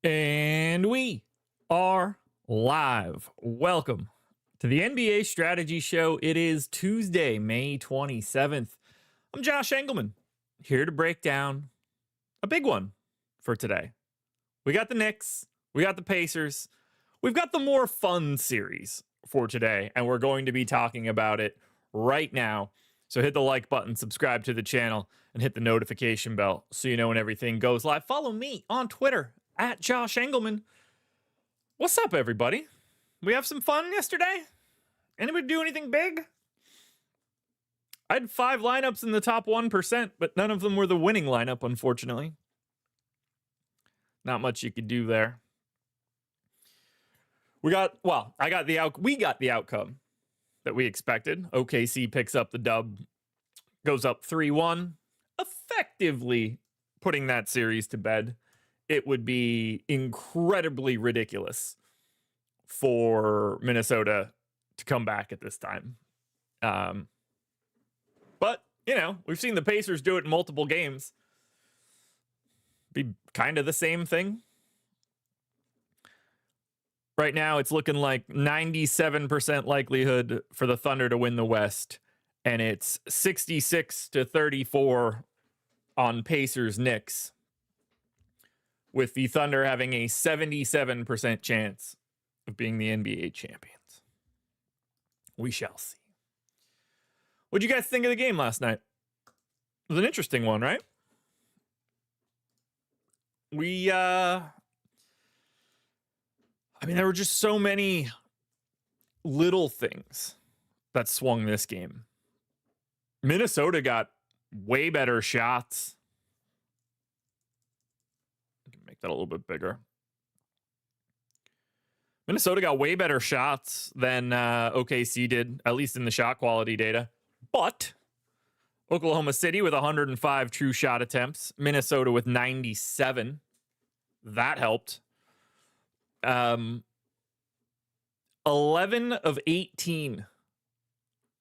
And we are live. Welcome to the NBA Strategy Show. It is Tuesday, May 27th. I'm Josh Engleman, here to break down a big one for today. We got the Knicks, we got the Pacers, we've got the more fun series for today, and we're going to be talking about it right now. So hit the like button, subscribe to the channel, and hit the notification bell so you know when everything goes live. Follow me on Twitter at Josh Engleman. What's up, everybody? We have some fun yesterday? Anybody do anything big? I had 5 lineups in the top 1%, but none of them were the winning lineup, unfortunately. Not much you could do there. We got the outcome that we expected. OKC picks up the dub, goes up 3-1, effectively putting that series to bed. It would be incredibly ridiculous for Minnesota to come back at this time. But, you know, we've seen the Pacers do it in multiple games. Be kind of the same thing. Right now, it's looking like 97% likelihood for the Thunder to win the West, and it's 66-34 on Pacers Knicks, with the Thunder having a 77% chance of being the NBA champions. We shall see. What'd you guys think of the game last night? It was an interesting one, right? There were just so many little things that swung this game. Minnesota got way better shots. I can make that a little bit bigger. Minnesota got way better shots than OKC did, at least in the shot quality data. But Oklahoma City with 105 true shot attempts. Minnesota with 97. That helped. 11 of 18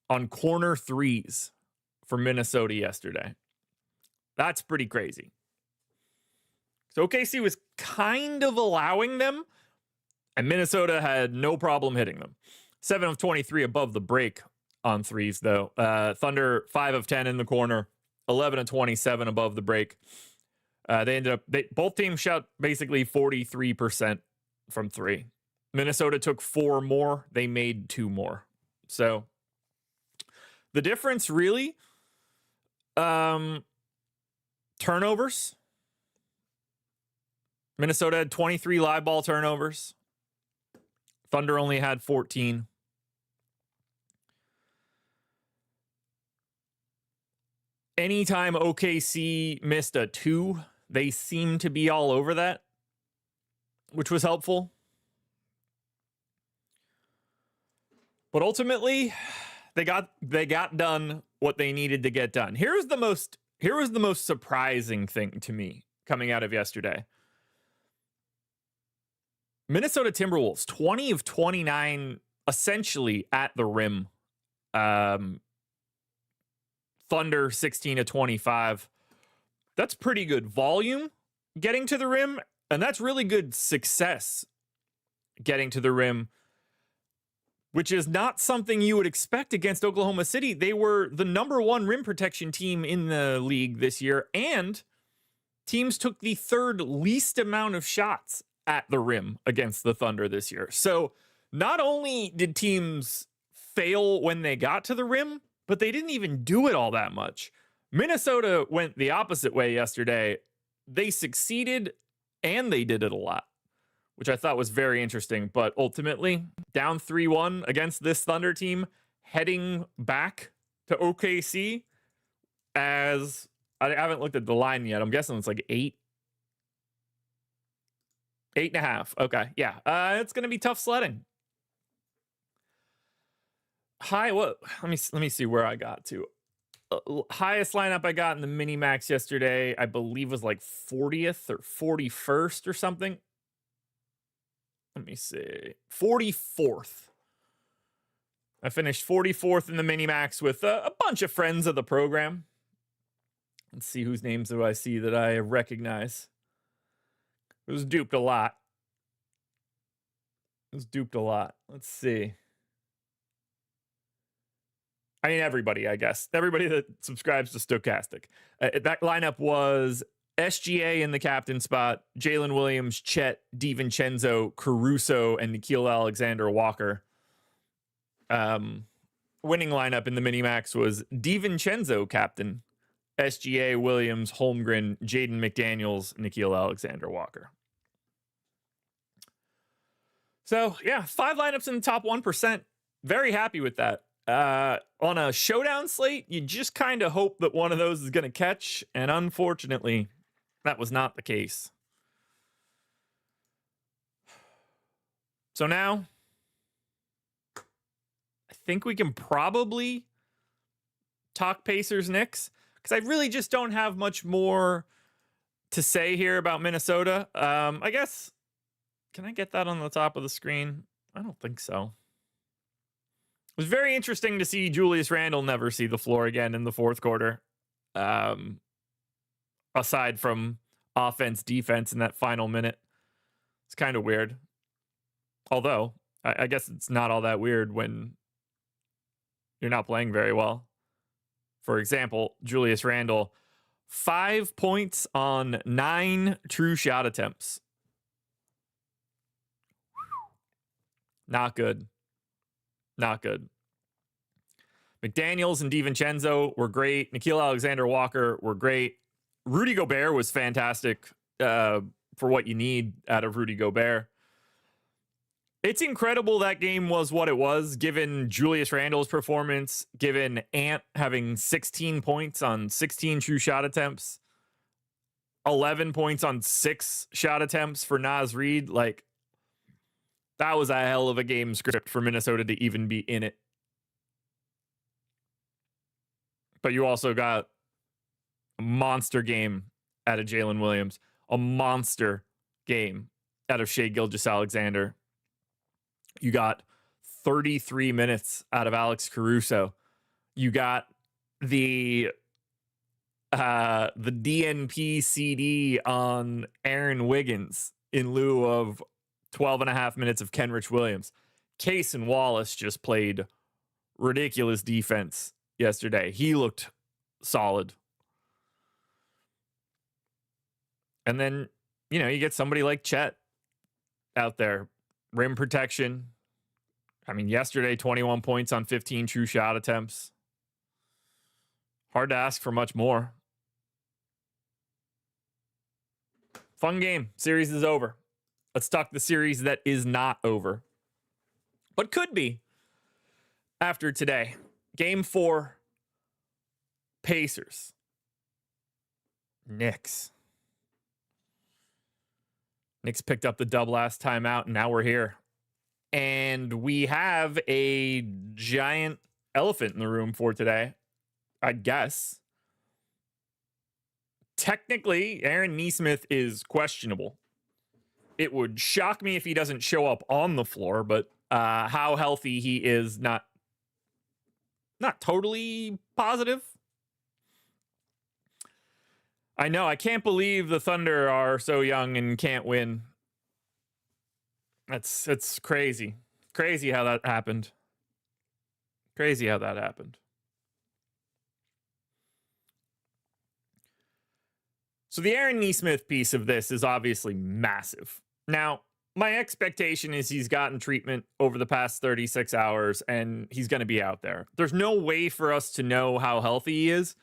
on corner threes for Minnesota yesterday. That's pretty crazy. So OKC was kind of allowing them, and Minnesota had no problem hitting them. 7 of 23 above the break on threes, though. Thunder, 5 of 10 in the corner, 11 of 27 above the break. Both teams shot basically 43% from three. Minnesota took 4 more. They made 2 more. So the difference really, turnovers. Minnesota had 23 live ball turnovers. Thunder only had 14. Anytime OKC missed a 2, they seemed to be all over that, which was helpful. But ultimately, they got done what they needed to get done. Here was the most surprising thing to me coming out of yesterday. Minnesota Timberwolves, 20 of 29, essentially at the rim. Thunder, 16 of 25. That's pretty good volume getting to the rim, and that's really good success getting to the rim, which is not something you would expect against Oklahoma City. They were the number 1 rim protection team in the league this year, and teams took the 3rd least amount of shots at the rim against the Thunder this year. So not only did teams fail when they got to the rim, but they didn't even do it all that much. Minnesota went the opposite way yesterday. They succeeded, and they did it a lot, which I thought was very interesting. But ultimately, down 3-1 against this Thunder team, heading back to OKC, as I haven't looked at the line yet. I'm guessing it's like 8.5. Okay, yeah. It's going to be tough sledding. Let me see where I got to. Highest lineup I got in the mini max yesterday, I believe, was like 40th or 41st or something. Let me see. 44th. I finished 44th in the mini max with a bunch of friends of the program. Let's see whose names do I see that I recognize. It was duped a lot. Let's see. I mean, everybody, I guess. Everybody that subscribes to Stokastic. That lineup was SGA in the captain spot, Jalen Williams, Chet, DiVincenzo, Caruso, and Nickeil Alexander-Walker. Winning lineup in the mini-max was DiVincenzo captain, SGA, Williams, Holmgren, Jaden McDaniels, Nickeil Alexander-Walker. So, yeah, 5 lineups in the top 1%. Very happy with that. On a showdown slate, you just kind of hope that one of those is going to catch, and unfortunately, that was not the case. So now, I think we can probably talk Pacers Knicks, because I really just don't have much more to say here about Minnesota. I guess, can I get that on the top of the screen? I don't think so. It was very interesting to see Julius Randle never see the floor again in the fourth quarter. Aside from offense, defense in that final minute. It's kind of weird. Although, I guess it's not all that weird when you're not playing very well. For example, Julius Randle, 5 points on 9 true shot attempts. Not good. Not good. McDaniels and DiVincenzo were great. Nickeil Alexander-Walker were great. Rudy Gobert was fantastic for what you need out of Rudy Gobert. It's incredible that game was what it was, given Julius Randle's performance, given Ant having 16 points on 16 true shot attempts, 11 points on 6 shot attempts for Naz Reid. Like, that was a hell of a game script for Minnesota to even be in it. But you also got a monster game out of Jalen Williams, a monster game out of Shai Gilgeous-Alexander. You got 33 minutes out of Alex Caruso. You got the DNP CD on Aaron Wiggins in lieu of 12 and a half minutes of Kenrich Williams. Case and Wallace just played ridiculous defense yesterday. He looked solid. And then, you know, you get somebody like Chet out there. Rim protection. I mean, yesterday, 21 points on 15 true shot attempts. Hard to ask for much more. Fun game. Series is over. Let's talk the series that is not over, but could be after today. Game 4, Pacers. Knicks. Knicks picked up the dub last time out, and now we're here. And we have a giant elephant in the room for today, I guess. Technically, Aaron Nesmith is questionable. It would shock me if he doesn't show up on the floor, but how healthy he is, not totally positive. I know, I can't believe the Thunder are so young and can't win. It's crazy. Crazy how that happened. Crazy how that happened. So the Aaron Nesmith piece of this is obviously massive. Now, my expectation is he's gotten treatment over the past 36 hours and he's going to be out there. There's no way for us to know how healthy he is.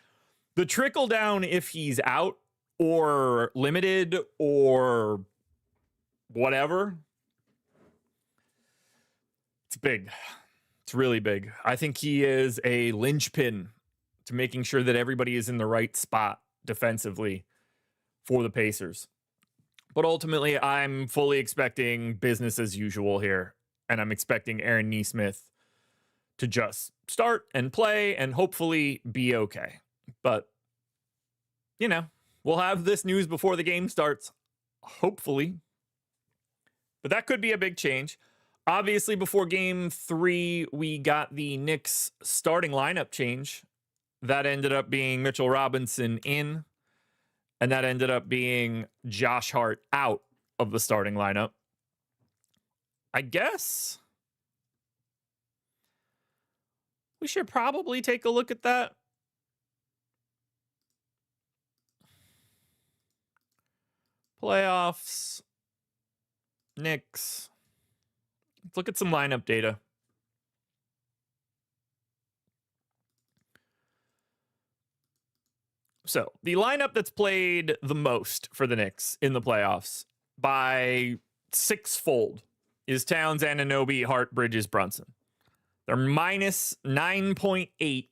The trickle down, if he's out or limited or whatever, it's big. It's really big. I think he is a linchpin to making sure that everybody is in the right spot defensively for the Pacers. But ultimately, I'm fully expecting business as usual here. And I'm expecting Aaron Nesmith to just start and play and hopefully be okay. But, you know, we'll have this news before the game starts, hopefully. But that could be a big change. Obviously, before game 3, we got the Knicks starting lineup change. That ended up being Mitchell Robinson in. And that ended up being Josh Hart out of the starting lineup. I guess we should probably take a look at that. Playoffs, Knicks. Let's look at some lineup data. So the lineup that's played the most for the Knicks in the playoffs by sixfold is Towns, Anunoby, Hart, Bridges, Brunson. They're minus 9.8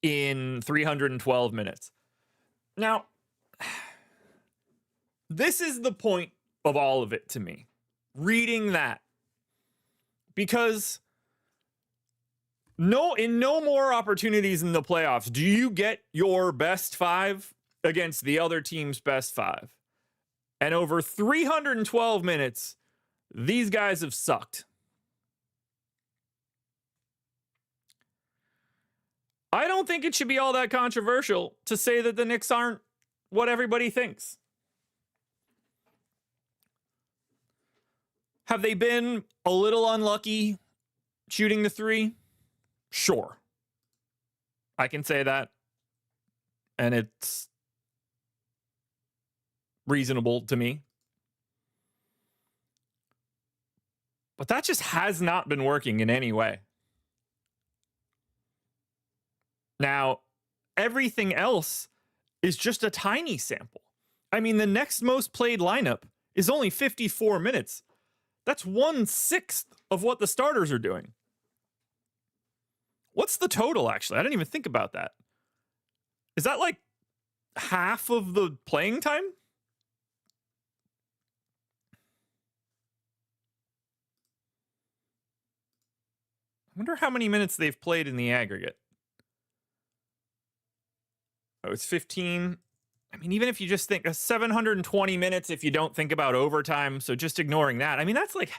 in 312 minutes. Now, this is the point of all of it to me. Reading that. Because in no more opportunities in the playoffs do you get your best five against the other team's best five. And over 312 minutes, these guys have sucked. I don't think it should be all that controversial to say that the Knicks aren't what everybody thinks. Have they been a little unlucky shooting the three? Sure. I can say that. And it's reasonable to me. But that just has not been working in any way. Now, everything else is just a tiny sample. I mean, the next most played lineup is only 54 minutes. That's 1/6 of what the starters are doing. What's the total, actually? I didn't even think about that. Is that like half of the playing time? I wonder how many minutes they've played in the aggregate. Oh, it's 15. I mean, even if you just think 720 minutes, if you don't think about overtime, so just ignoring that. I mean, that's like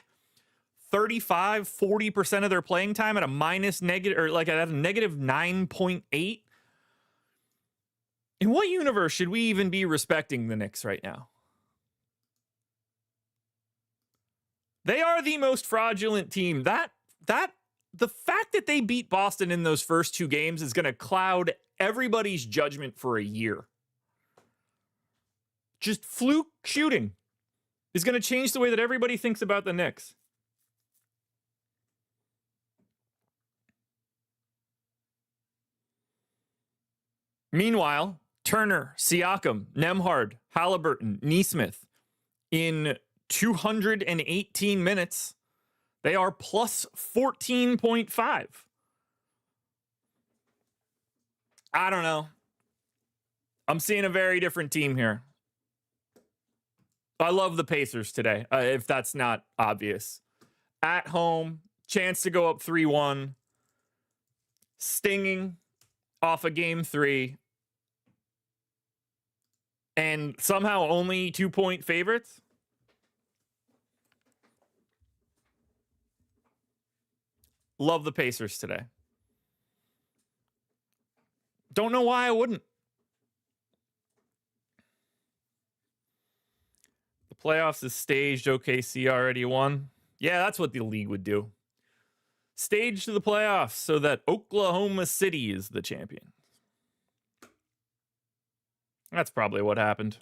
35, 40% of their playing time at a at a negative 9.8. In what universe should we even be respecting the Knicks right now? They are the most fraudulent team. The fact that they beat Boston in those first two games is going to cloud everybody's judgment for a year. Just fluke shooting is going to change the way that everybody thinks about the Knicks. Meanwhile, Turner, Siakam, Nembhard, Halliburton, Nesmith in 218 minutes, they are plus 14.5. I don't know. I'm seeing a very different team here. I love the Pacers today, if that's not obvious. At home, chance to go up 3-1. Stinging off of game 3. And somehow only 2-point favorites. Love the Pacers today. Don't know why I wouldn't. The playoffs is staged. OKC already won. Yeah, that's what the league would do. Stage to the playoffs so that Oklahoma City is the champion. That's probably what happened.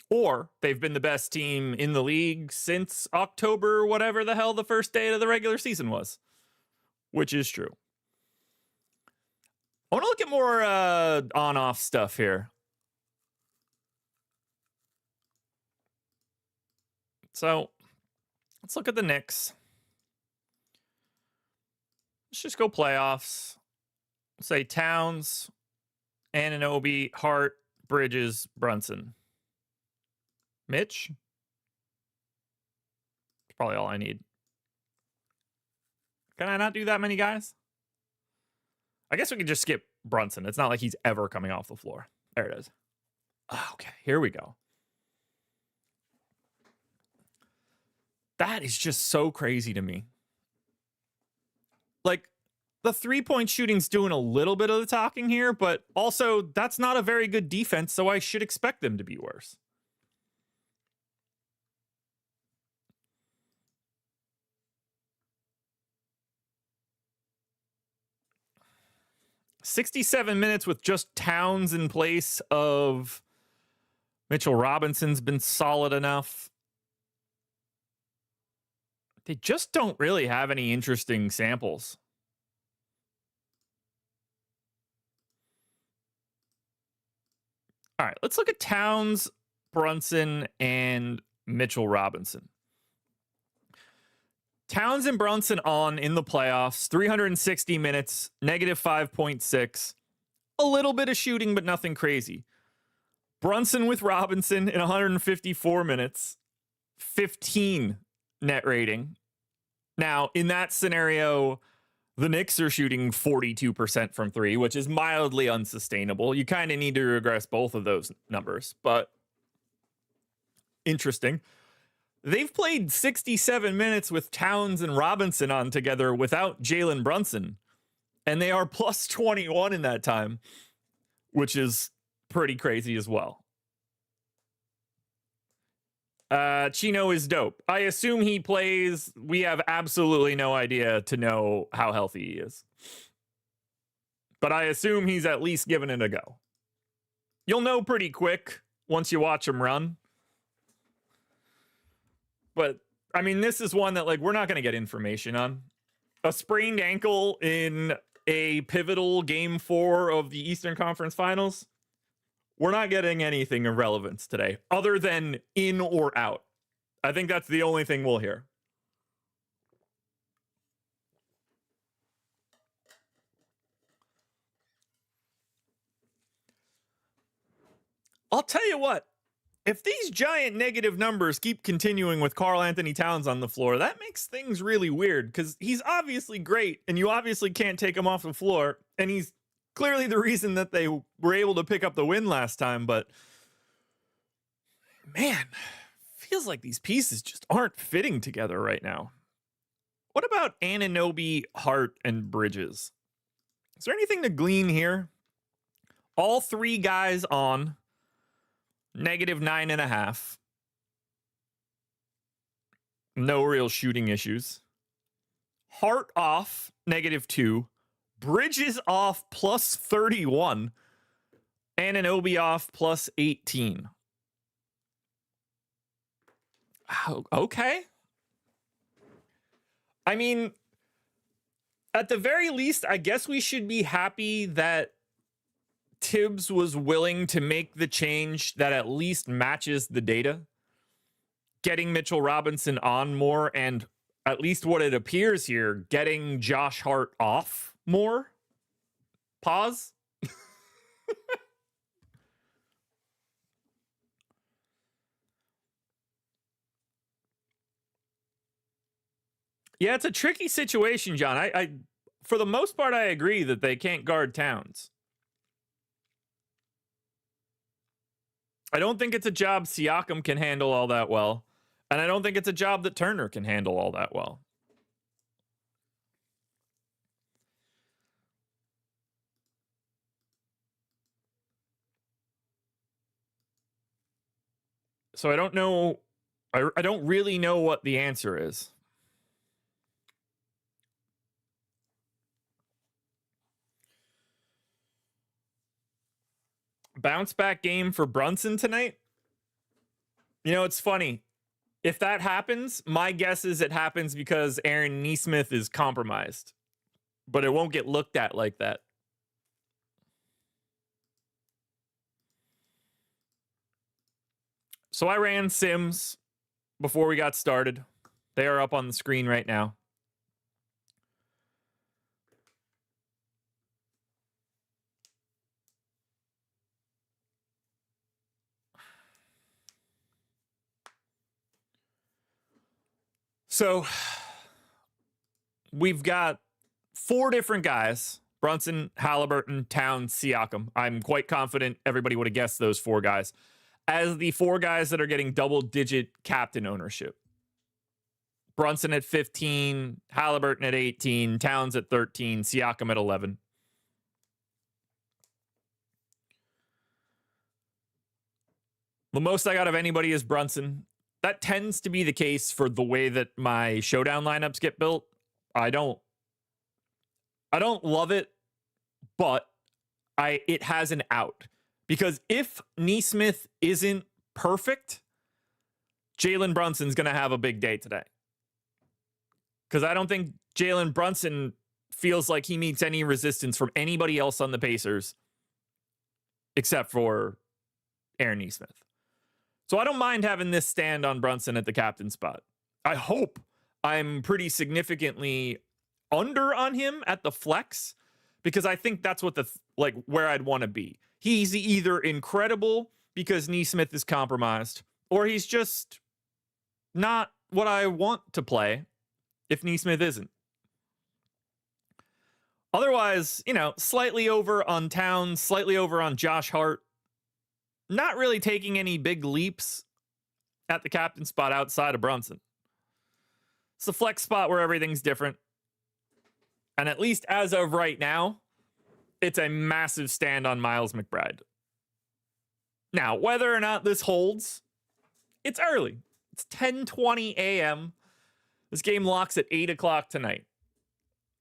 Or they've been the best team in the league since October, whatever the hell the first day of the regular season was. Which is true. I want to look at more on-off stuff here. So, let's look at the Knicks. Let's just go playoffs. Say Towns, Anunoby, Hart, Bridges, Brunson. Mitch? That's probably all I need. Can I not do that many guys? I guess we could just skip Brunson. It's not like he's ever coming off the floor. There it is. Okay, here we go. That is just so crazy to me. Like, the three-point shooting's doing a little bit of the talking here, but also that's not a very good defense, so I should expect them to be worse. 67 minutes with just Towns in place of Mitchell Robinson's been solid enough. They just don't really have any interesting samples. All right, let's look at Towns, Brunson, and Mitchell Robinson. Towns and Brunson on in the playoffs, 360 minutes, negative 5.6. A little bit of shooting, but nothing crazy. Brunson with Robinson in 154 minutes, 15 net rating. Now, in that scenario, the Knicks are shooting 42% from three, which is mildly unsustainable. You kind of need to regress both of those numbers, but interesting. They've played 67 minutes with Towns and Robinson on together without Jalen Brunson, and they are plus 21 in that time, which is pretty crazy as well. Chino is dope. I assume he plays. We have absolutely no idea to know how healthy he is, but I assume he's at least giving it a go. You'll know pretty quick once you watch him run. But, I mean, this is one that, like, we're not going to get information on. A sprained ankle in a pivotal Game 4 of the Eastern Conference Finals. We're not getting anything of relevance today, other than in or out. I think that's the only thing we'll hear. I'll tell you what. If these giant negative numbers keep continuing with Karl Anthony Towns on the floor, that makes things really weird because he's obviously great and you obviously can't take him off the floor. And he's clearly the reason that they were able to pick up the win last time. But man, feels like these pieces just aren't fitting together right now. What about Anunoby, Hart, and Bridges? Is there anything to glean here? All three guys on negative 9.5. No real shooting issues. Hart off, negative 2. Bridges off, plus 31. Anunoby off, plus 18. Oh, okay. I mean, at the very least, I guess we should be happy that Tibbs was willing to make the change that at least matches the data. Getting Mitchell Robinson on more, and at least what it appears here, getting Josh Hart off more. Pause. Yeah, it's a tricky situation, John. I for the most part, I agree that they can't guard Towns. I don't think it's a job Siakam can handle all that well. And I don't think it's a job that Turner can handle all that well. So I don't know. I don't really know what the answer is. Bounce back game for Brunson tonight. You know, it's funny. If that happens, my guess is it happens because Aaron Nesmith is compromised. But it won't get looked at like that. So I ran Sims before we got started. They are up on the screen right now. So we've got 4 different guys: Brunson, Halliburton, Towns, Siakam. I'm quite confident everybody would have guessed those 4 guys as the 4 guys that are getting double-digit captain ownership. Brunson at 15, Halliburton at 18, Towns at 13, Siakam at 11. The most I got of anybody is Brunson. That tends to be the case for the way that my showdown lineups get built. I don't love it, but it has an out. Because if Nesmith isn't perfect, Jalen Brunson's going to have a big day today. Because I don't think Jalen Brunson feels like he meets any resistance from anybody else on the Pacers except for Aaron Nesmith. So I don't mind having this stand on Brunson at the captain spot. I hope I'm pretty significantly under on him at the flex, because I think that's what where I'd want to be. He's either incredible because Nesmith is compromised, or he's just not what I want to play if Nesmith isn't. Otherwise, slightly over on Towns, slightly over on Josh Hart. Not really taking any big leaps at the captain spot outside of Brunson. It's the flex spot where everything's different. And at least as of right now, it's a massive stand on Miles McBride. Now, whether or not this holds, it's early. It's 10:20 a.m. This game locks at 8 o'clock tonight.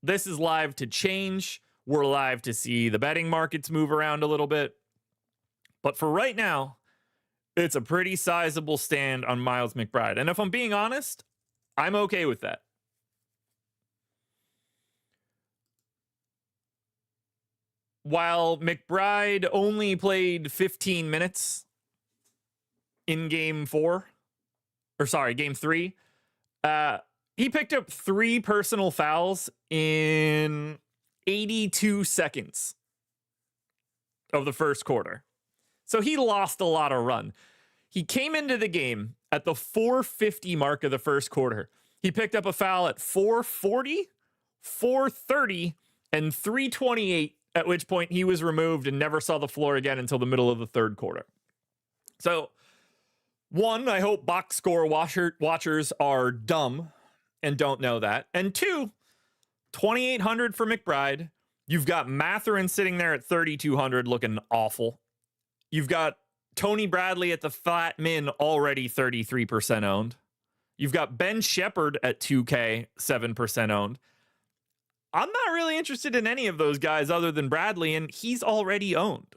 This is live to change. We're live to see the betting markets move around a little bit. But for right now, it's a pretty sizable stand on Miles McBride. And if I'm being honest, I'm okay with that. While McBride only played 15 minutes in game 3, he picked up 3 personal fouls in 82 seconds of the first quarter. So he lost a lot of run. He came into the game at the 4:50 mark of the first quarter. He picked up a foul at 4:40, 4:30, and 3:28, at which point he was removed and never saw the floor again until the middle of the third quarter. So, one, I hope box score watchers are dumb and don't know that. And 2, 2,800 for McBride. You've got Mathurin sitting there at 3,200 looking awful. You've got Tony Bradley at the flat min already 33% owned. You've got Ben Shepherd at 2K, 7% owned. I'm not really interested in any of those guys other than Bradley, and he's already owned.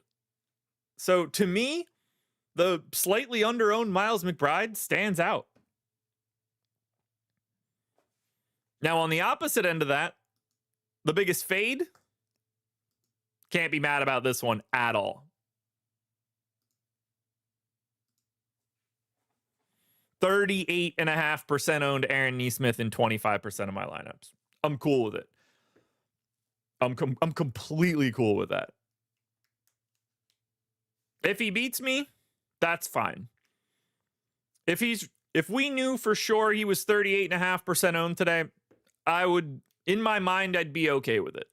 So to me, the slightly under-owned Miles McBride stands out. Now, on the opposite end of that, the biggest fade, can't be mad about this one at all. 38.5% owned Aaron Nesmith in 25% of my lineups. I'm cool with it. I'm completely cool with that. If he beats me, that's fine. If we knew for sure he was 38.5% owned today, in my mind, I'd be okay with it.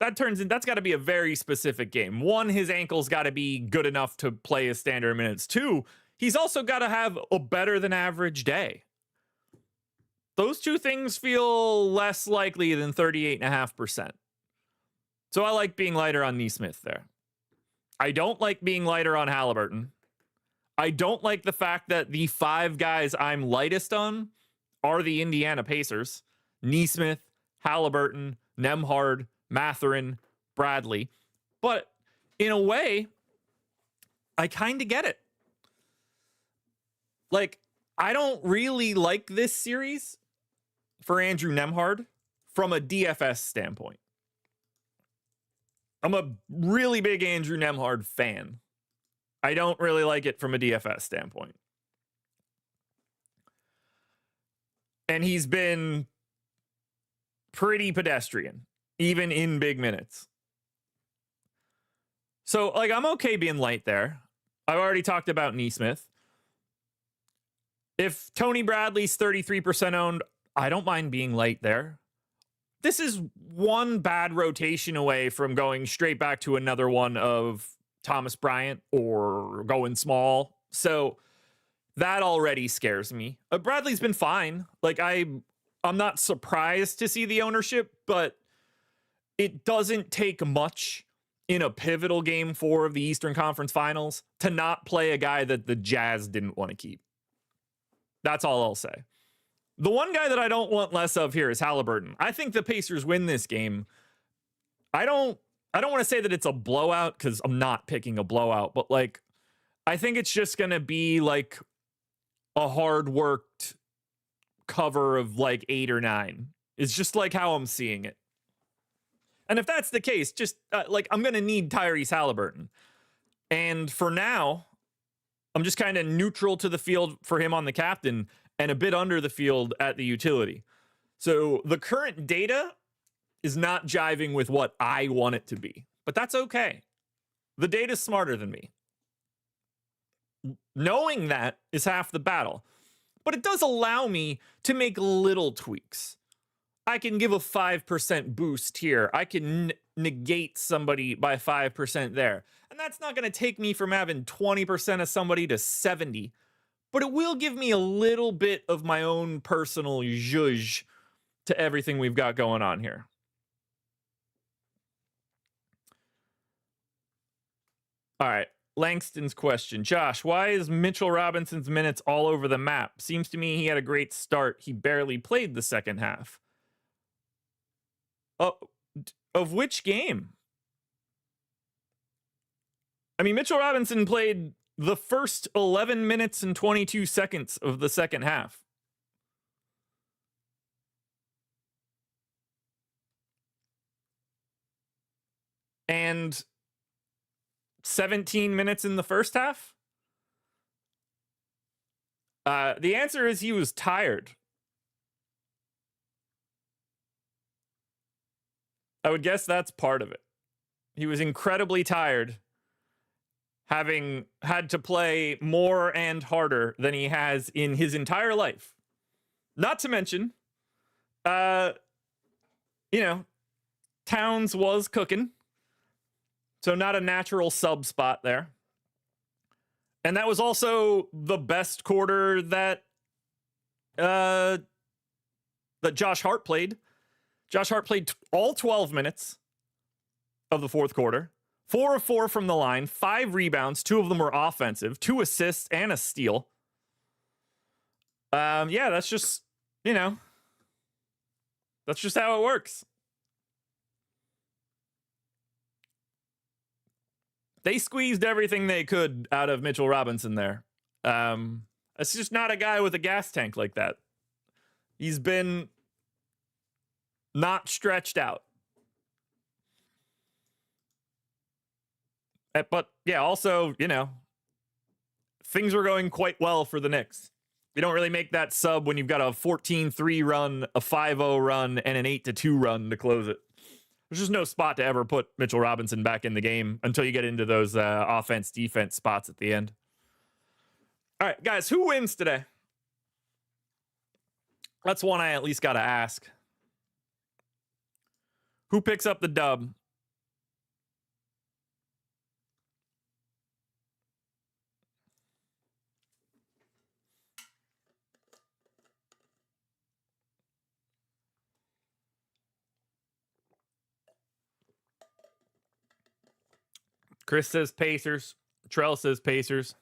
That's got to be a very specific game. 1, his ankle's got to be good enough to play his standard minutes. 2, he's also got to have a better than average day. Those 2 things feel less likely than 38.5%. So I like being lighter on Nesmith there. I don't like being lighter on Halliburton. I don't like the fact that the 5 guys I'm lightest on are the Indiana Pacers. Nesmith, Halliburton, Nembhard, Mathurin, Bradley. But in a way, I kind of get it. I don't really like this series for Andrew Nembhard from a DFS standpoint. I'm a really big Andrew Nembhard fan. I don't really like it from a DFS standpoint. And he's been pretty pedestrian, even in big minutes. So, I'm okay being light there. I've already talked about Nesmith. If Tony Bradley's 33% owned, I don't mind being light there. This is one bad rotation away from going straight back to another one of Thomas Bryant or going small. So that already scares me. Bradley's been fine. I'm not surprised to see the ownership, but it doesn't take much in a pivotal game 4 of the Eastern Conference Finals to not play a guy that the Jazz didn't want to keep. That's all I'll say. The one guy that I don't want less of here is Halliburton. I think the Pacers win this game. I don't I don't want to say that it's a blowout because I'm not picking a blowout, but like, I think it's just going to be like a hard worked cover of like 8 or 9. It's just like how I'm seeing it. And if that's the case, just like I'm going to need Tyrese Halliburton. And for now, I'm just kind of neutral to the field for him on the captain and a bit under the field at the utility. So the current data is not jiving with what I want it to be, but that's okay. The data's smarter than me. Knowing that is half the battle, but it does allow me to make little tweaks. I can give a 5% boost here. I can negate somebody by 5% there. And that's not going to take me from having 20% of somebody to 70, but it will give me a little bit of my own personal zhuzh to everything we've got going on here. All right. Langston's question. Josh, why is Mitchell Robinson's minutes all over the map? Seems to me he had a great start. He barely played the second half. Of which game? I mean, Mitchell Robinson played the first 11 minutes and 22 seconds of the second half. And 17 minutes in the first half? The answer is he was tired. I would guess that's part of it. He was incredibly tired, having had to play more and harder than he has in his entire life. Not to mention, Towns was cooking. So not a natural sub spot there. And that was also the best quarter that Josh Hart played. Josh Hart played all 12 minutes of the fourth quarter. 4 of 4 from the line, 5 rebounds, 2 of them were offensive, 2 assists and a steal. That's just, that's just how it works. They squeezed everything they could out of Mitchell Robinson there. It's just not a guy with a gas tank like that. He's been not stretched out. But yeah, also, things were going quite well for the Knicks. You don't really make that sub when you've got a 14-3 run, a 5-0 run, and an 8-2 run to close it. There's just no spot to ever put Mitchell Robinson back in the game until you get into those offense-defense spots at the end. All right, guys, who wins today? That's one I at least got to ask. Who picks up the dub? Chris says Pacers. Trell says Pacers.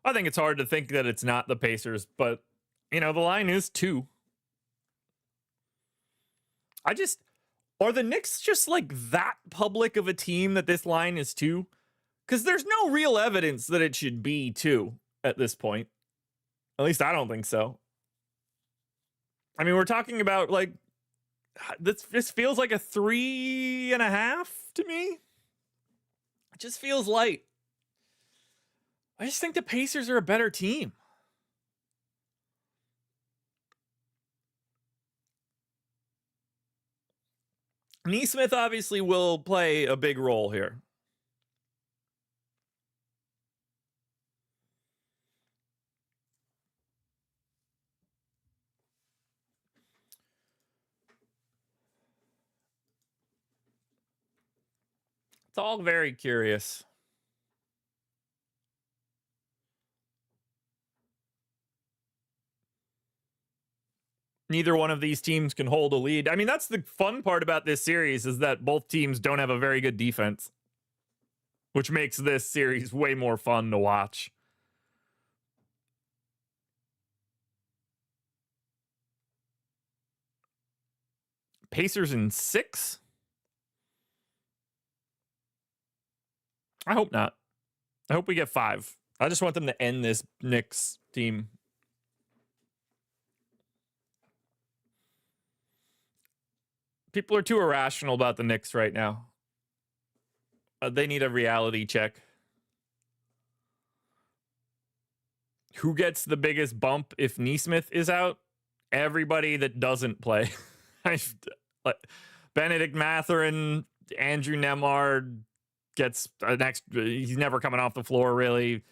I think it's hard to think that it's not the Pacers, but, the line is 2. Are the Knicks just like that public of a team that this line is 2? Because there's no real evidence that it should be 2 at this point. At least I don't think so. I mean, we're talking about like, this feels like a 3.5 to me. It just feels light. I just think the Pacers are a better team. Nesmith obviously will play a big role here. It's all very curious. Neither one of these teams can hold a lead. I mean, that's the fun part about this series is that both teams don't have a very good defense. which makes this series way more fun to watch. Pacers in 6? I hope not. I hope we get 5. I just want them to end this Knicks team. People are too irrational about the Knicks right now. They need a reality check. Who gets the biggest bump if Nesmith is out? Everybody that doesn't play. Benedict Mathurin, Andrew Nemhard gets he's never coming off the floor, really.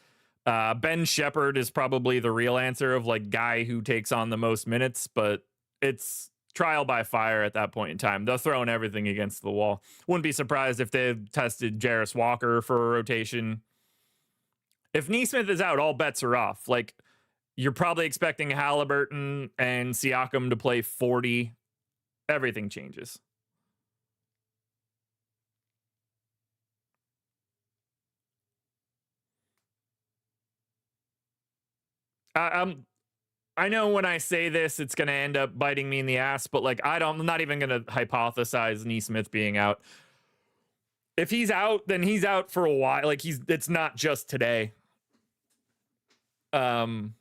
Ben Shepherd is probably the real answer of like guy who takes on the most minutes, but it's trial by fire at that point in time. They're throwing everything against the wall. Wouldn't be surprised if they tested Jarris Walker for a rotation. If Nesmith is out, all bets are off. Like, you're probably expecting Halliburton and Siakam to play 40. Everything changes. I know when I say this, it's going to end up biting me in the ass, but like, I'm not even going to hypothesize Nesmith being out. If he's out, then he's out for a while. Like, it's not just today. I'm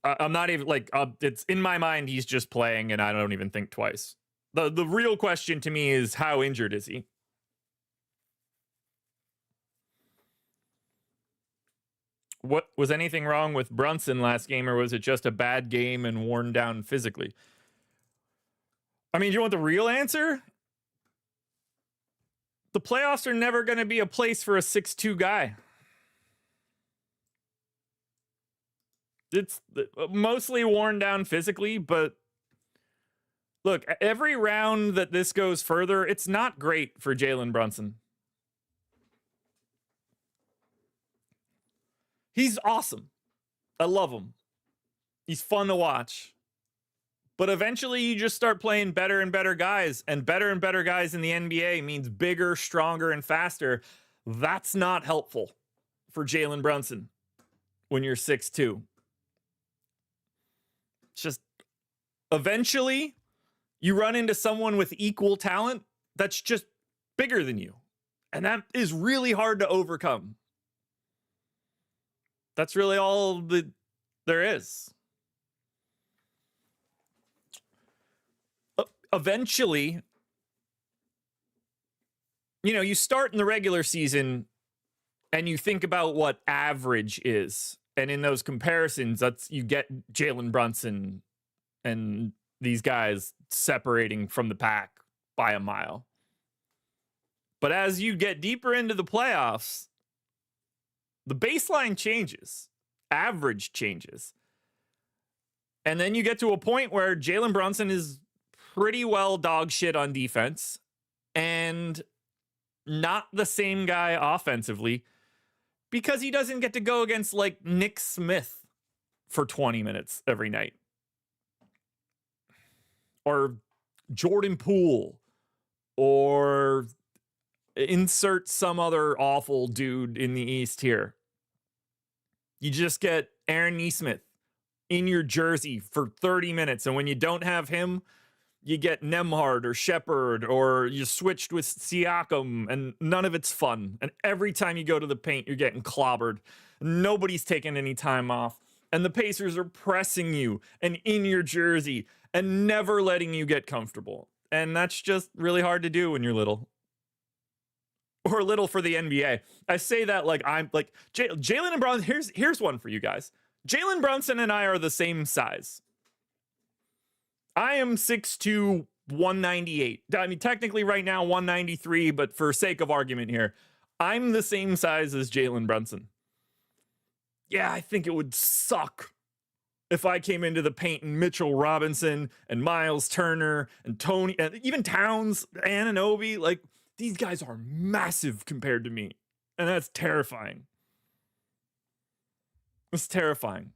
not even like, it's in my mind, he's just playing and I don't even think twice. The real question to me is, how injured is he? What was anything wrong with Brunson last game, or was it just a bad game and worn down physically? I mean, do you want the real answer? The playoffs are never going to be a place for a 6'2" guy. It's mostly worn down physically, but look, every round that this goes further, it's not great for Jalen Brunson. He's awesome. I love him. He's fun to watch. But eventually you just start playing better and better guys, and better guys in the NBA means bigger, stronger, and faster. That's not helpful for Jalen Brunson when you're 6'2". It's just, eventually you run into someone with equal talent that's just bigger than you. And that is really hard to overcome. That's really all that there is. Eventually, you start in the regular season and you think about what average is. And in those comparisons, you get Jalen Brunson and these guys separating from the pack by a mile. But as you get deeper into the playoffs, the baseline changes, average changes. And then you get to a point where Jalen Brunson is pretty well dog shit on defense and not the same guy offensively, because he doesn't get to go against like Nick Smith for 20 minutes every night, or Jordan Poole, or insert some other awful dude in the East here. You just get Aaron Nesmith in your jersey for 30 minutes. And when you don't have him, you get Nemhard or Shepherd, or you switched with Siakam, and none of it's fun. And every time you go to the paint, you're getting clobbered. Nobody's taking any time off. And the Pacers are pressing you and in your jersey and never letting you get comfortable. And that's just really hard to do when you're little. Or little for the NBA. I say that like I'm like Jalen and Brunson. Here's one for you guys. Jalen Brunson and I are the same size. I am 6'2", 198. I mean, technically right now 193, but for sake of argument here, I'm the same size as Jalen Brunson. Yeah, I think it would suck if I came into the paint and Mitchell Robinson and Miles Turner and Tony, and even Towns, Anunoby, like, these guys are massive compared to me. And that's terrifying. It's terrifying.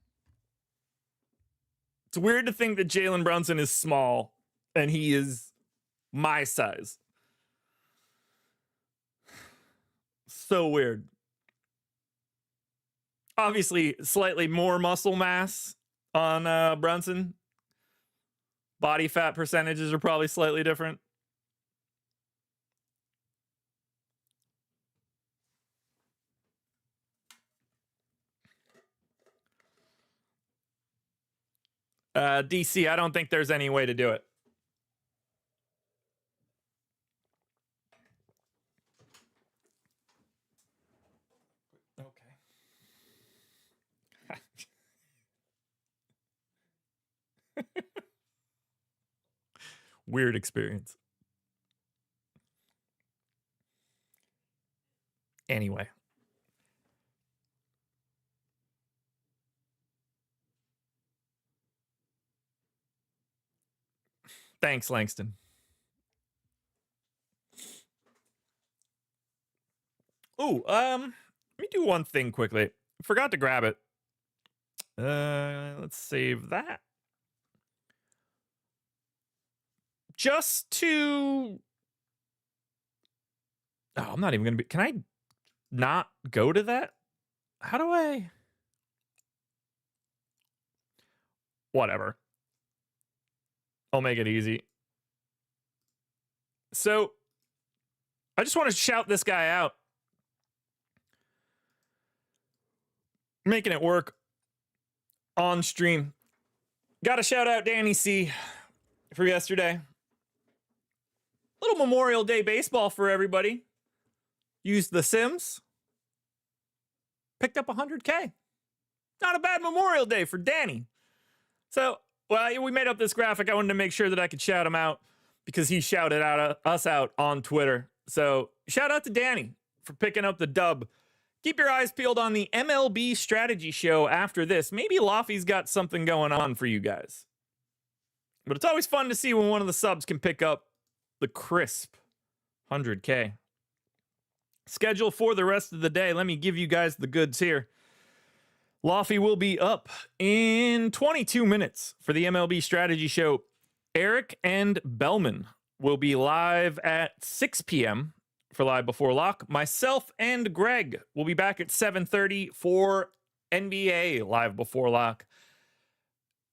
It's weird to think that Jalen Brunson is small and he is my size. So weird. Obviously, slightly more muscle mass on Brunson. Body fat percentages are probably slightly different. DC, I don't think there's any way to do it. Okay. Weird experience. Anyway. Thanks, Langston. Ooh, let me do one thing quickly. Forgot to grab it. Let's save that. Just to... Oh, I'm not even going to be... Can I not go to that? How do I... Whatever. I'll make it easy. So, I just want to shout this guy out. Making it work on stream. Got to shout out Danny C for yesterday. Little Memorial Day baseball for everybody. Used the Sims. Picked up 100K. Not a bad Memorial Day for Danny. So, well, we made up this graphic. I wanted to make sure that I could shout him out because he shouted us out on Twitter. So, shout out to Danny for picking up the dub. Keep your eyes peeled on the MLB strategy show after this. Maybe Lofty's got something going on for you guys. But it's always fun to see when one of the subs can pick up the crisp 100K. Schedule for the rest of the day. Let me give you guys the goods here. Lofty will be up in 22 minutes for the MLB strategy show. Eric and Bellman will be live at 6 p.m. for Live Before Lock. Myself and Greg will be back at 7:30 for NBA Live Before Lock.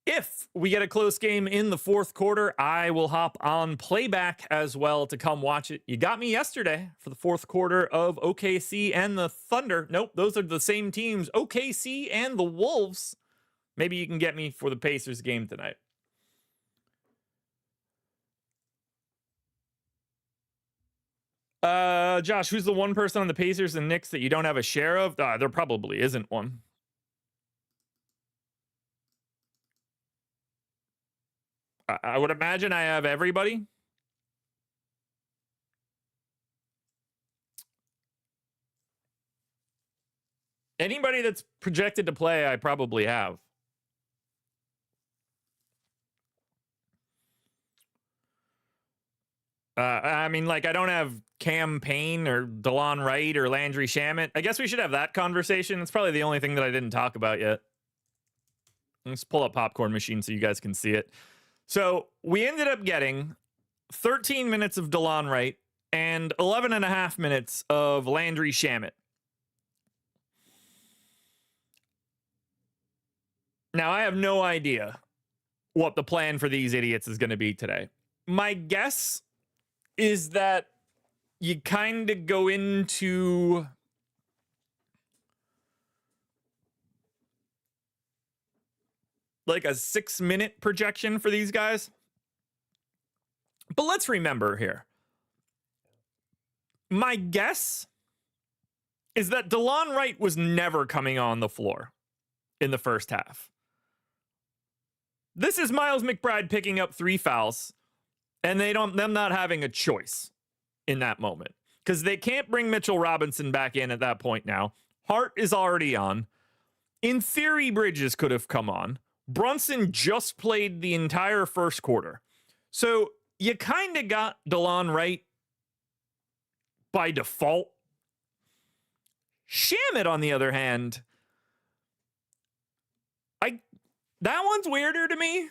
If we get a close game in the fourth quarter, I will hop on playback as well to come watch it. You got me yesterday for the fourth quarter of OKC and the Thunder. Nope, those are the same teams, OKC and the Wolves. Maybe you can get me for the Pacers game tonight. Josh, who's the one person on the Pacers and Knicks that you don't have a share of? There probably isn't one. I would imagine I have everybody. Anybody that's projected to play, I probably have. I mean, like, I don't have Cam Payne or DeLon Wright or Landry Shamet. I guess we should have that conversation. It's probably the only thing that I didn't talk about yet. Let's pull up Popcorn Machine so you guys can see it. So we ended up getting 13 minutes of DeLon Wright and 11 and a half minutes of Landry Shamet. Now, I have no idea what the plan for these idiots is going to be today. My guess is that you kind of go into like a 6-minute projection for these guys. But let's remember here. My guess is that DeLon Wright was never coming on the floor in the first half. This is Miles McBride picking up 3 fouls, and them not having a choice in that moment because they can't bring Mitchell Robinson back in at that point now. Hart is already on. In theory, Bridges could have come on. Brunson just played the entire first quarter. So you kind of got DeLon Wright by default. Shamet, on the other hand, that one's weirder to me.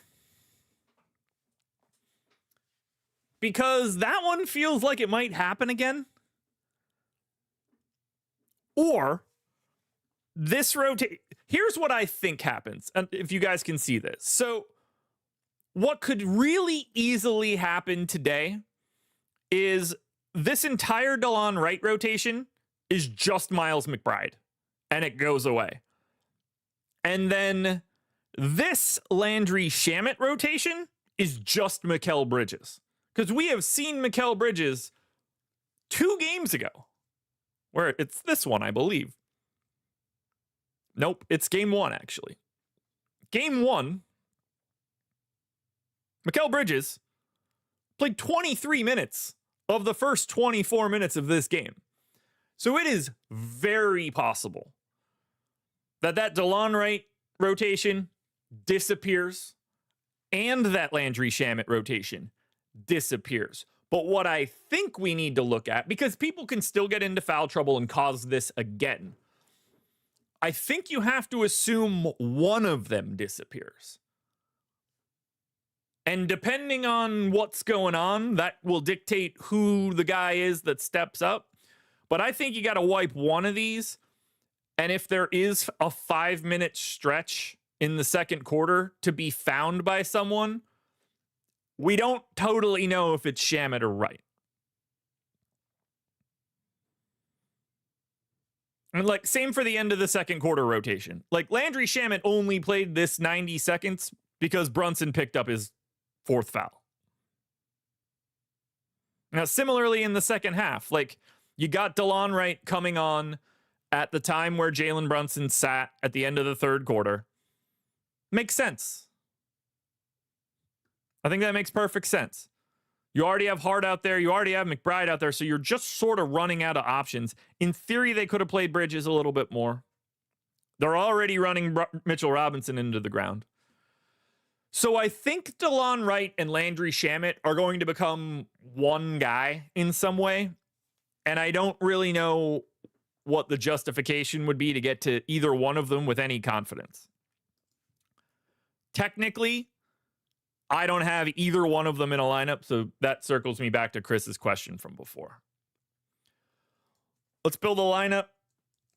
Because that one feels like it might happen again. Or this rotate. Here's what I think happens, and if you guys can see this. So what could really easily happen today is this entire DeLon Wright rotation is just Miles McBride, and it goes away. And then this Landry Shamet rotation is just Mikal Bridges, because we have seen Mikal Bridges 2 games ago, where it's this one, I believe. Nope, it's game 1, actually. Game 1, Mikal Bridges played 23 minutes of the first 24 minutes of this game. So it is very possible that DeLon Wright rotation disappears and that Landry Shamet rotation disappears. But what I think we need to look at, because people can still get into foul trouble and cause this again, I think you have to assume one of them disappears. And depending on what's going on, that will dictate who the guy is that steps up. But I think you got to wipe one of these. And if there is a 5-minute stretch in the second quarter to be found by someone, we don't totally know if it's Shamet or Wright. And like, same for the end of the second quarter rotation. Like, Landry Shamet only played this 90 seconds because Brunson picked up his 4th foul. Now, similarly in the second half, like, you got DeLon Wright coming on at the time where Jalen Brunson sat at the end of the third quarter. Makes sense. I think that makes perfect sense. You already have Hart out there. You already have McBride out there. So you're just sort of running out of options. In theory, they could have played Bridges a little bit more. They're already running Mitchell Robinson into the ground. So I think DeLon Wright and Landry Shamet are going to become one guy in some way. And I don't really know what the justification would be to get to either one of them with any confidence. Technically, I don't have either one of them in a lineup, so that circles me back to Chris's question from before. Let's build a lineup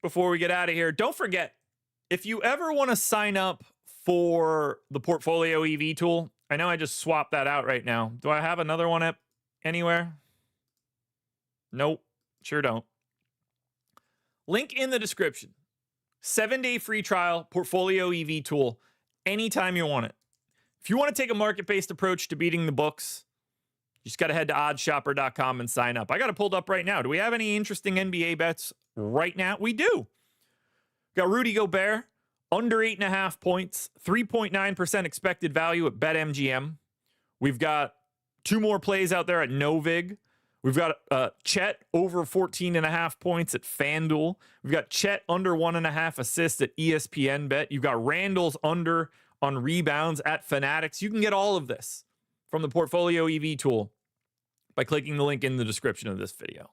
before we get out of here. Don't forget, if you ever want to sign up for the Portfolio EV tool, I know I just swapped that out right now. Do I have another one up anywhere? Nope, sure don't. Link in the description. 7-day free trial, Portfolio EV tool, anytime you want it. If you want to take a market-based approach to beating the books, you just got to head to oddshopper.com and sign up. I got it pulled up right now. Do we have any interesting NBA bets right now? We do. Got Rudy Gobert, under 8.5 points, 3.9% expected value at BetMGM. We've got 2 more plays out there at NoVig. We've got Chet over 14.5 points at FanDuel. We've got Chet under 1.5 assists at ESPN Bet. You've got Randall's under on rebounds at Fanatics. You can get all of this from the Portfolio EV tool by clicking the link in the description of this video.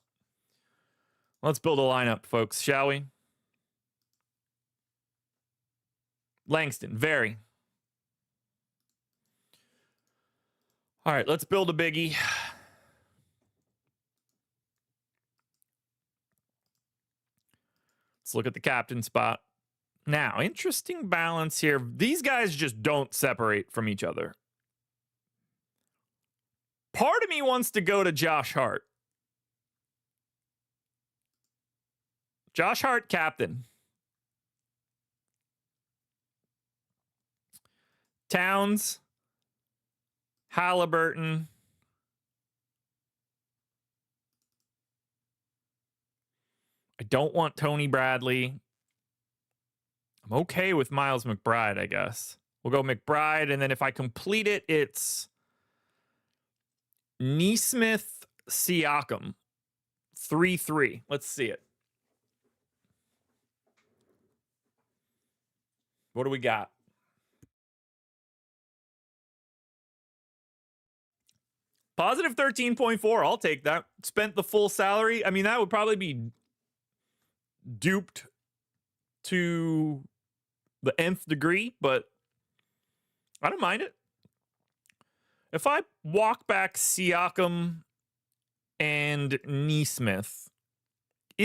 Let's build a lineup, folks, shall we? Langston, very. All right, let's build a biggie. Let's look at the captain spot. Now, interesting balance here. These guys just don't separate from each other. Part of me wants to go to Josh Hart. Josh Hart, captain. Towns, Halliburton, I don't want Tony Bradley. I'm okay with Miles McBride, I guess. We'll go McBride, and then if I complete it, it's Nesmith Siakam. 3-3. Let's see it. What do we got? Positive 13.4. I'll take that. Spent the full salary. I mean, that would probably be duped to the nth degree, but I don't mind it. If I walk back Siakam and Nesmith,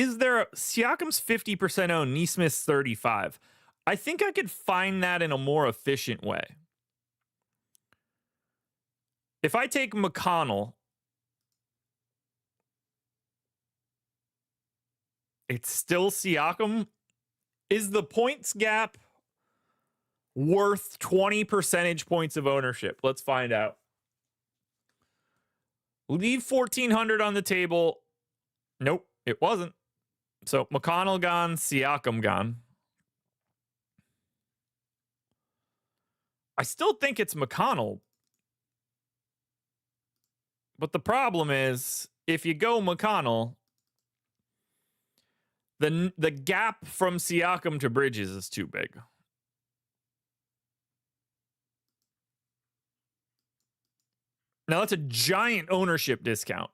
Siakam's 50% owned, Neesmith's 35. I think I could find that in a more efficient way. If I take McConnell, it's still Siakam. Is the points gap worth 20 percentage points of ownership? Let's find out. Leave 1,400 on the table. Nope, it wasn't. So McConnell gone, Siakam gone. I still think it's McConnell. But the problem is, if you go McConnell, the gap from Siakam to Bridges is too big. Now, that's a giant ownership discount,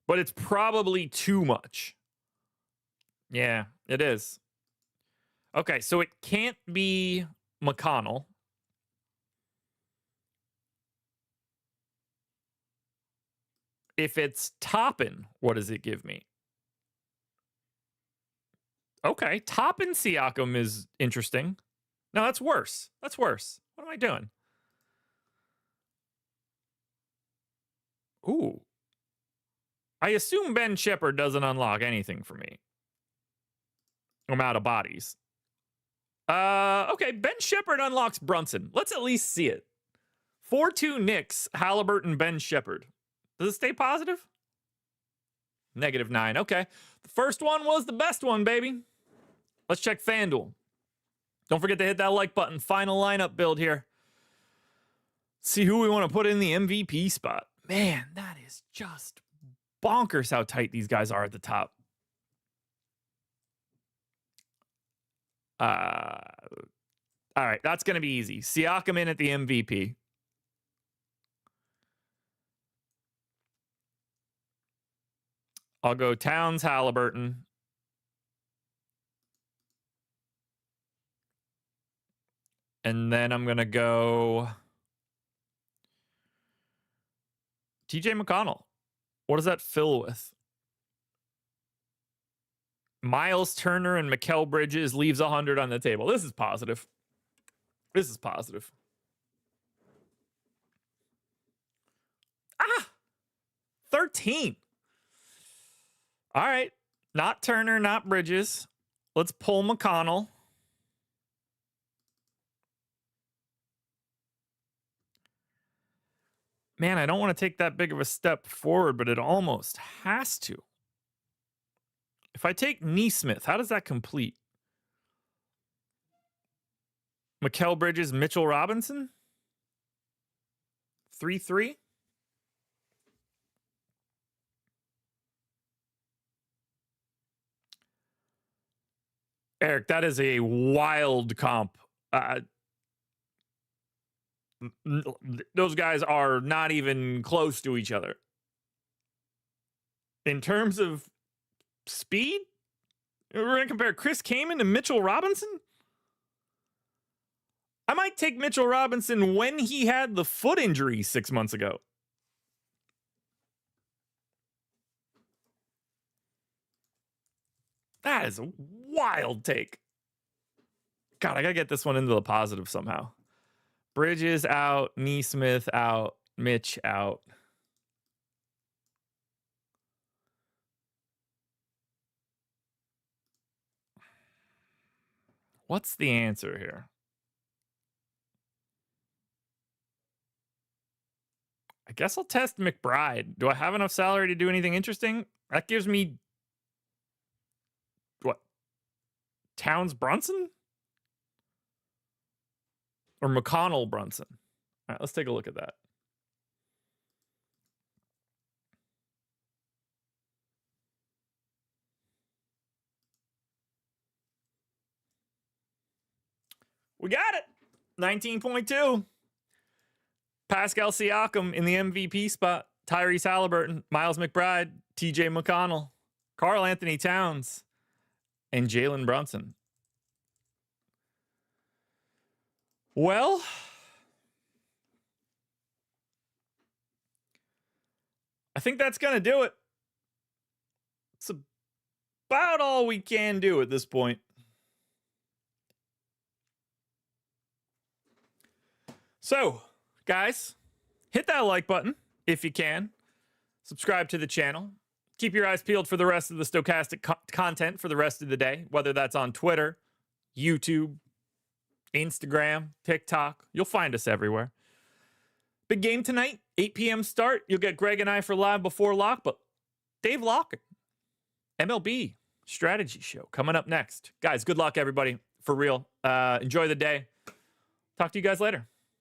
but it's probably too much. Yeah, it is. Okay, so it can't be McConnell. If it's Toppin, what does it give me? Okay, Toppin Siakam is interesting. No, that's worse. That's worse. What am I doing? Ooh. I assume Ben Shepherd doesn't unlock anything for me. I'm out of bodies. Okay, Ben Shepherd unlocks Brunson. Let's at least see it. 4-2 Knicks, Halliburton, Ben Shepherd. Does it stay positive? -9. Okay. The first one was the best one, baby. Let's check FanDuel. Don't forget to hit that like button. Final lineup build here. See who we want to put in the MVP spot. Man, that is just bonkers how tight these guys are at the top. All right, that's going to be easy. Siakam in at the MVP. I'll go Towns, Halliburton. And then I'm going to go TJ McConnell. What does that fill with? Miles Turner and Mikal Bridges leaves 100 on the table. This is positive. This is positive. 13. All right. Not Turner, not Bridges. Let's pull McConnell. Man, I don't want to take that big of a step forward, but it almost has to. If I take Neesmith, how does that complete? Mikal Bridges, Mitchell Robinson? 3-3? Eric, that is a wild comp. Those guys are not even close to each other. In terms of speed, we're going to compare Chris Kaman to Mitchell Robinson? I might take Mitchell Robinson when he had the foot injury 6 months ago. That is a wild take. God, I got to get this one into the positive somehow. Bridges out, Neesmith out, Mitch out. What's the answer here? I guess I'll test McBride. Do I have enough salary to do anything interesting? That gives me what? Towns Brunson? Or McConnell Brunson? All right, let's take a look at that. We got it. 19.2. Pascal Siakam in the MVP spot. Tyrese Halliburton, Miles McBride, TJ McConnell, Karl Anthony Towns, and Jalen Brunson. Well, I think that's going to do it. about all we can do at this point. So, guys, hit that like button if you can. Subscribe to the channel. Keep your eyes peeled for the rest of the Stokastic content for the rest of the day, whether that's on Twitter, YouTube, Instagram, TikTok. You'll find us everywhere. Big game tonight, 8 p.m. start. You'll get Greg and I for live before lock, but Dave Lock, MLB strategy show coming up next. Guys, good luck, everybody. For real. Enjoy the day. Talk to you guys later.